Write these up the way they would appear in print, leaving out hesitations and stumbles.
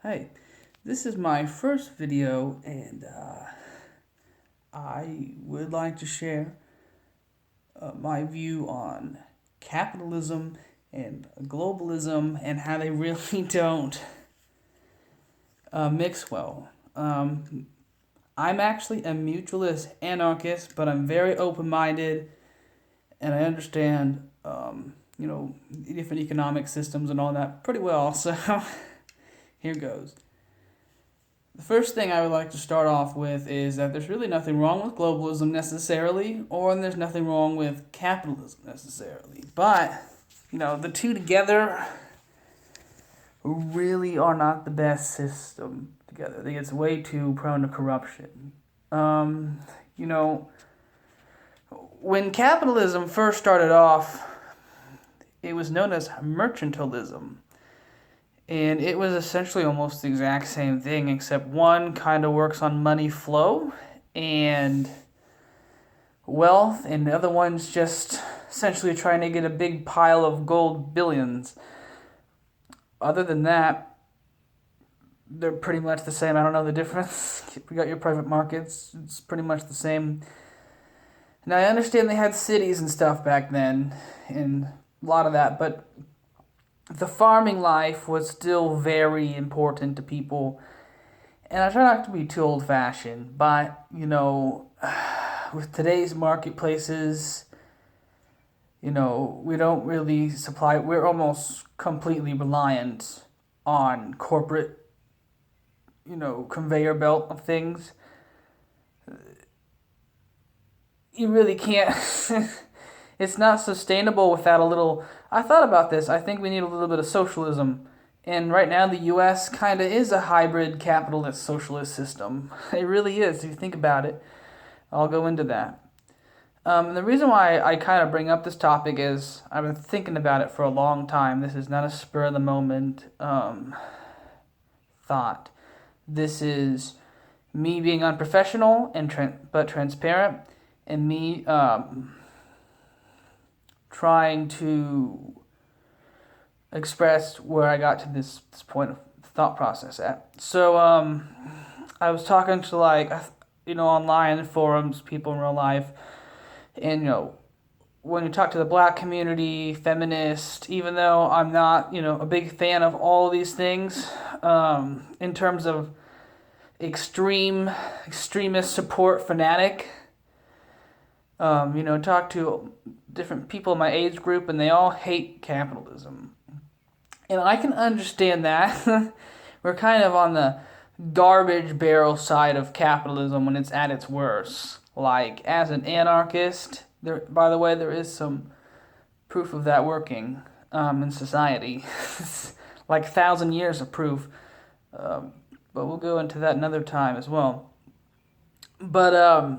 Hey, this is my first video, and I would like to share my view on capitalism and globalism and how they really don't mix well. I'm actually a mutualist anarchist, but I'm very open minded and I understand, different economic systems and all that pretty well. So here goes. The first thing I would like to start off with is that there's really nothing wrong with globalism necessarily, or there's nothing wrong with capitalism necessarily. But, the two together really are not the best system together. I think it's way too prone to corruption. Um, you know, when capitalism first started off, it was known as mercantilism. And it was essentially almost the exact same thing, except one kind of works on money flow and wealth, and the other one's just essentially trying to get a big pile of gold billions. Other than that, they're pretty much the same. I don't know the difference. We got your private markets, it's pretty much the same. Now, I understand they had cities and stuff back then, and a lot of that, but the farming life was still very important to people. And I try not to be too old fashioned, but, with today's marketplaces, we don't really supply, we're almost completely reliant on corporate, conveyor belt of things. You really can't. It's not sustainable without a little. I thought about this. I think we need a little bit of socialism. And right now, the U.S. kind of is a hybrid capitalist socialist system. It really is, if you think about it. I'll go into that. The reason why I kind of bring up this topic is I've been thinking about it for a long time. This is not a spur of the moment thought. This is me being unprofessional but transparent, and me trying to express where I got to this point of thought process at. So I was talking to online forums, people in real life, and when you talk to the black community, feminist, even though I'm not a big fan of all these things, in terms of extremist support fanatic. Talk to different people in my age group, and they all hate capitalism. And I can understand that. We're kind of on the garbage barrel side of capitalism when it's at its worst. Like, as an anarchist, by the way, there is some proof of that working in society. Like 1,000 years of proof. But we'll go into that another time as well. But,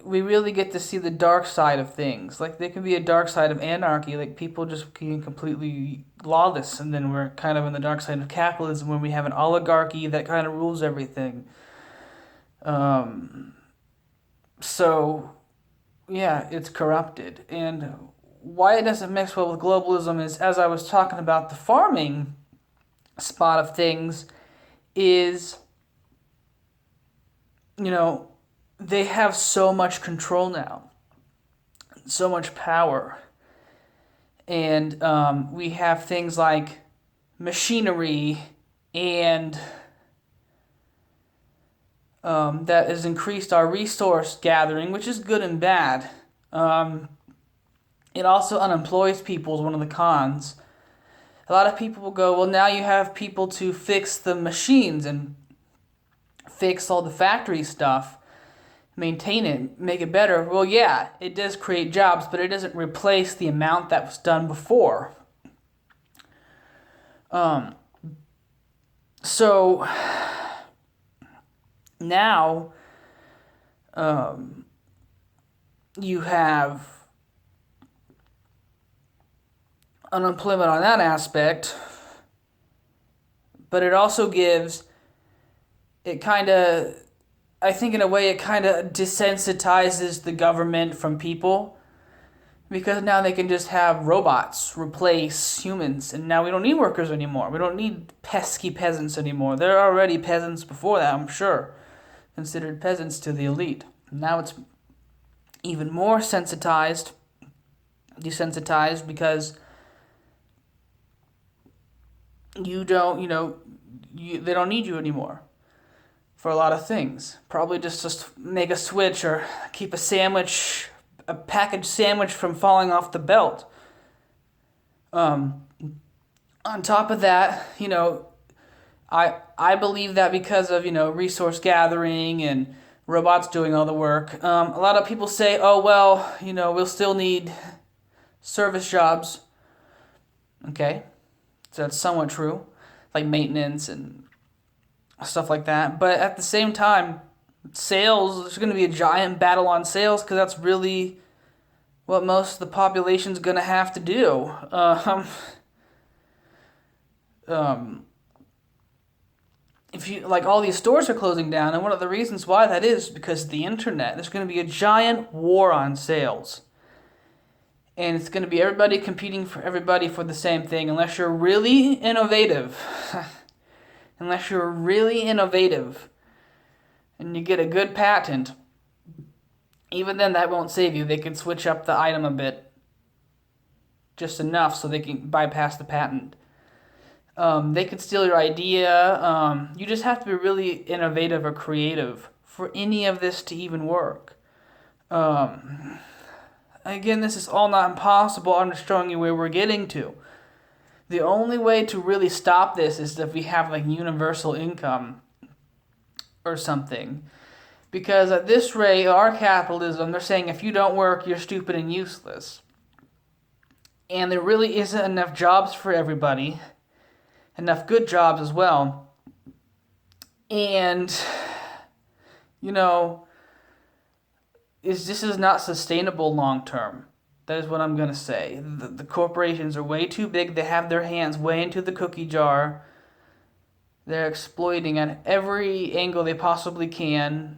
we really get to see the dark side of things. Like, there can be a dark side of anarchy, like people just being completely lawless, and then we're kind of in the dark side of capitalism when we have an oligarchy that kind of rules everything. So, yeah, it's corrupted. And why it doesn't mix well with globalism is, as I was talking about the farming spot of things, is, they have so much control now, so much power. And we have things like machinery and that has increased our resource gathering, which is good and bad. It also unemploys people is one of the cons. A lot of people will go, well, now you have people to fix the machines and fix all the factory stuff, maintain it, make it better. Well, yeah, it does create jobs, but it doesn't replace the amount that was done before. So now you have unemployment on that aspect, but it also gives it kind of, I think in a way it kind of desensitizes the government from people, because now they can just have robots replace humans, and now we don't need workers anymore. We don't need pesky peasants anymore. There are already peasants before that, I'm sure, considered peasants to the elite. Now it's even more desensitized, because they don't need you anymore for a lot of things. Probably just make a switch or keep a packaged sandwich from falling off the belt. On top of that, I believe that because of, resource gathering and robots doing all the work, a lot of people say, oh, well, we'll still need service jobs. Okay, so that's somewhat true, like maintenance and stuff like that. But at the same time, sales, there's going to be a giant battle on sales, because that's really what most of the population's going to have to do. If you all these stores are closing down, and one of the reasons why that is because of the internet. There's going to be a giant war on sales, and it's going to be everybody competing for everybody for the same thing, unless you're really innovative. And you get a good patent. Even then, that won't save you. They can switch up the item a bit, just enough so they can bypass the patent. They could steal your idea. You just have to be really innovative or creative for any of this to even work. Again, this is all not impossible. I'm just showing you where we're getting to. The only way to really stop this is if we have universal income or something. Because at this rate, our capitalism, they're saying if you don't work, you're stupid and useless. And there really isn't enough jobs for everybody. Enough good jobs as well. And, this is not sustainable long term. That is what I'm going to say. The corporations are way too big. They have their hands way into the cookie jar. They're exploiting at every angle they possibly can.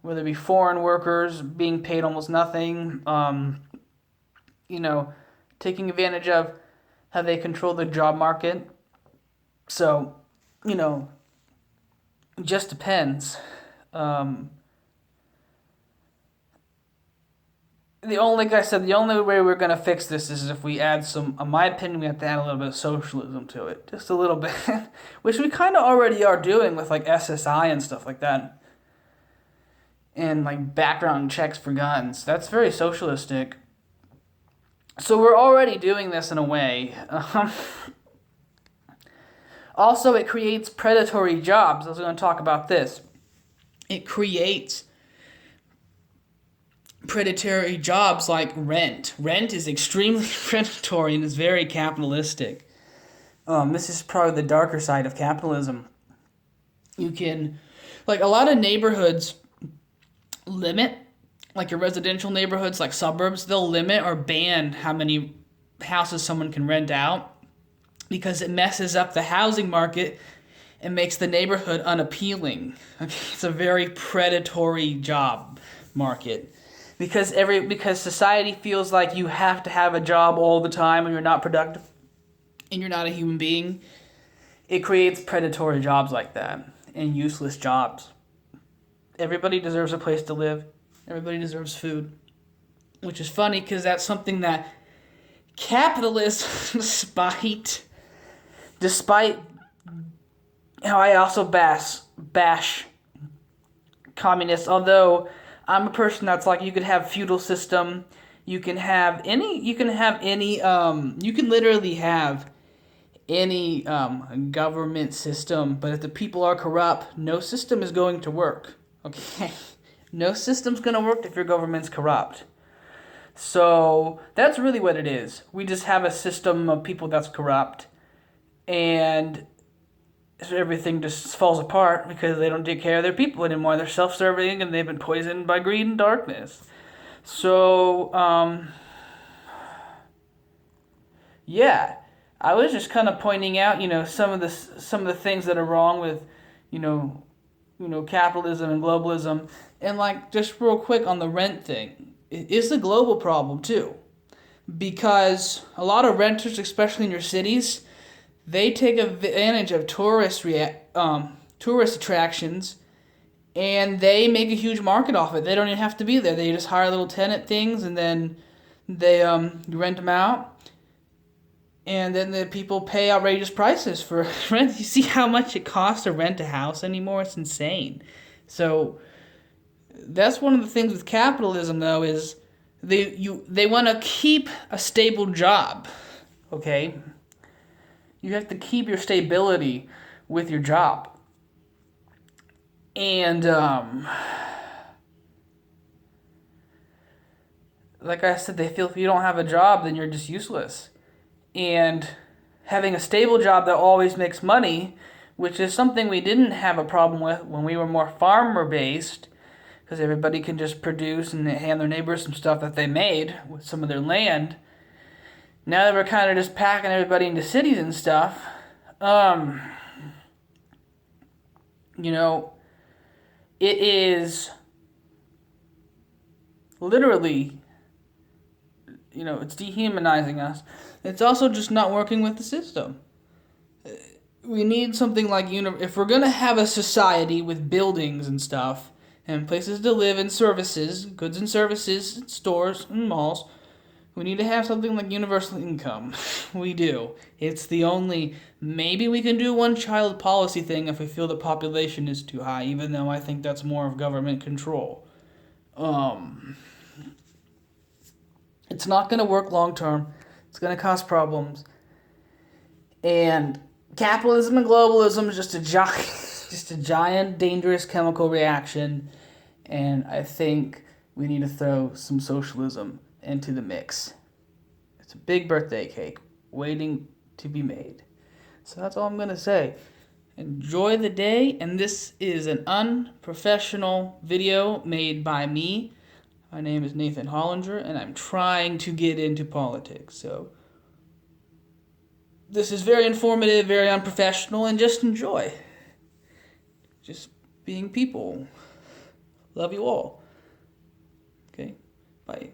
Whether it be foreign workers being paid almost nothing, taking advantage of how they control the job market. So, it just depends. The only way we're going to fix this is if we add in my opinion, we have to add a little bit of socialism to it. Just a little bit. Which we kind of already are doing with SSI and stuff like that. And background checks for guns. That's very socialistic. So we're already doing this in a way. Also, it creates predatory jobs. I was going to talk about this. It creates predatory jobs like rent. Rent is extremely predatory and is very capitalistic. This is probably the darker side of capitalism. You can, a lot of neighborhoods limit, your residential neighborhoods, suburbs, they'll limit or ban how many houses someone can rent out because it messes up the housing market and makes the neighborhood unappealing. Okay, it's a very predatory job market because society feels like you have to have a job all the time and you're not productive and you're not a human being. It creates predatory jobs like that and useless jobs. Everybody deserves a place to live. Everybody deserves food. Which is funny because that's something that capitalists, despite how I also bash communists, although I'm a person that's you could have feudal system, you can literally have any government system, but if the people are corrupt, no system is going to work. Okay, no system's going to work if your government's corrupt. So that's really what it is. We just have a system of people that's corrupt, and everything just falls apart because they don't take care of their people anymore. They're self-serving, and they've been poisoned by greed and darkness. So, yeah, I was just kind of pointing out, some of the things that are wrong with, capitalism and globalism. And just real quick on the rent thing, it's a global problem too. because a lot of renters, especially in your cities, they take advantage of tourist attractions, and they make a huge market off it. They don't even have to be there. They just hire little tenant things, and then they rent them out, and then the people pay outrageous prices for rent. You see how much it costs to rent a house anymore? It's insane. So that's one of the things with capitalism, though, is they want to keep a stable job. Okay, you have to keep your stability with your job, and like I said, they feel if you don't have a job, then you're just useless. And having a stable job that always makes money, which is something we didn't have a problem with when we were more farmer-based, because everybody can just produce and hand their neighbors some stuff that they made with some of their land. Now that we're kind of just packing everybody into cities and stuff, it is literally, it's dehumanizing us. It's also just not working with the system. We need something like, if we're going to have a society with buildings and stuff, and places to live and services, goods and services, stores and malls, we need to have something like universal income. We do. It's the only, maybe we can do one-child policy thing if we feel the population is too high, even though I think that's more of government control. It's not going to work long-term. It's going to cause problems. And capitalism and globalism is just a giant, dangerous chemical reaction, and I think we need to throw some socialism into the mix. It's a big birthday cake waiting to be made. So that's all I'm going to say. Enjoy the day, and this is an unprofessional video made by me. My name is Nathan Hollinger, and I'm trying to get into politics, so this is very informative, very unprofessional, and just enjoy. Just being people. Love you all. Okay, bye.